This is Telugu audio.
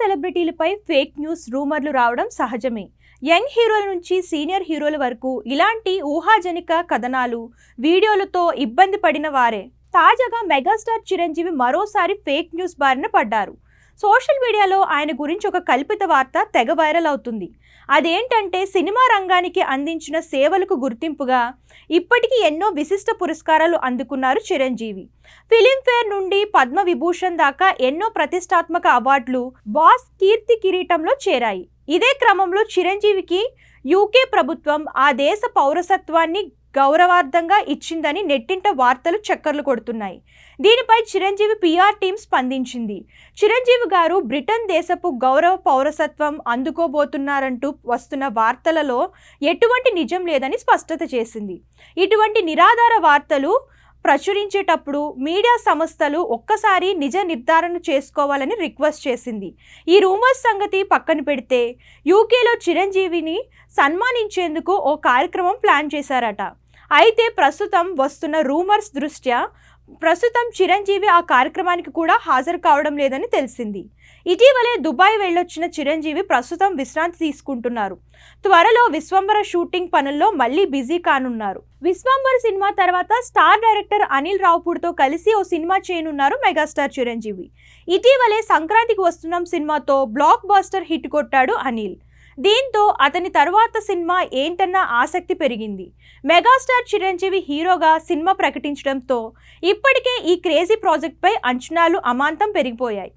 సెలబ్రిటీలపై ఫేక్ న్యూస్ రూమర్లు రావడం సహజమే. యంగ్ హీరోల నుంచి సీనియర్ హీరోల వరకు ఇలాంటి ఊహాజనిక కథనాలు, వీడియోలతో ఇబ్బంది పడిన వారే. తాజాగా మెగాస్టార్ చిరంజీవి మరోసారి ఫేక్ న్యూస్ బారిన పడ్డారు. సోషల్ మీడియాలో ఆయన గురించి ఒక కల్పిత వార్త తెగ వైరల్ అవుతుంది. అదేంటంటే, సినిమా రంగానికి అందించిన సేవలకు గుర్తింపుగా ఇప్పటికీ ఎన్నో విశిష్ట పురస్కారాలు అందుకున్నారు చిరంజీవి. ఫిలింఫేర్ నుండి పద్మ విభూషణ్ దాకా ఎన్నో ప్రతిష్టాత్మక అవార్డులు బాస్ కీర్తి కిరీటంలో చేరాయి. ఇదే క్రమంలో చిరంజీవికి యూకే ప్రభుత్వం ఆ దేశ పౌరసత్వాన్ని గౌరవార్థంగా ఇచ్చిందని నెట్టింట వార్తలు చక్కర్లు కొడుతున్నాయి. దీనిపై చిరంజీవి పిఆర్ టీం స్పందించింది. చిరంజీవి గారు బ్రిటన్ దేశపు గౌరవ పౌరసత్వం అందుకోబోతున్నారంటూ వస్తున్న వార్తలలో ఎటువంటి నిజం లేదని స్పష్టత చేసింది. ఇటువంటి నిరాధార వార్తలు ప్రచురించేటప్పుడు మీడియా సంస్థలు ఒక్కసారి నిజ నిర్ధారణ చేసుకోవాలని రిక్వెస్ట్ చేసింది. ఈ రూమర్స్ సంగతి పక్కన పెడితే, యూకేలో చిరంజీవిని సన్మానించేందుకు ఓ కార్యక్రమం ప్లాన్ చేశారట. అయితే ప్రస్తుతం వస్తున్న రూమర్స్ దృష్ట్యా ప్రస్తుతం చిరంజీవి ఆ కార్యక్రమానికి కూడా హాజరు కావడం లేదని తెలిసింది. ఇటీవలే దుబాయ్ వెళ్ళొచ్చిన చిరంజీవి ప్రస్తుతం విశ్రాంతి తీసుకుంటున్నారు. త్వరలో విశ్వంబర షూటింగ్ పనుల్లో మళ్ళీ బిజీ కానున్నారు. విశ్వంబర సినిమా తర్వాత స్టార్ డైరెక్టర్ అనిల్ రావుపూడితో కలిసి ఓ సినిమా చేయనున్నారు మెగాస్టార్ చిరంజీవి. ఇటీవలే సంక్రాంతికి వస్తున్నాం సినిమాతో బ్లాక్ బస్టర్ హిట్ కొట్టాడు అనిల్. దీంతో అతని తర్వాత సినిమా ఏంటన్న ఆసక్తి పెరిగింది. మెగాస్టార్ చిరంజీవి హీరోగా సినిమా ప్రకటించడంతో ఇప్పటికే ఈ క్రేజీ ప్రాజెక్ట్పై అంచనాలు అమాంతం పెరిగిపోయాయి.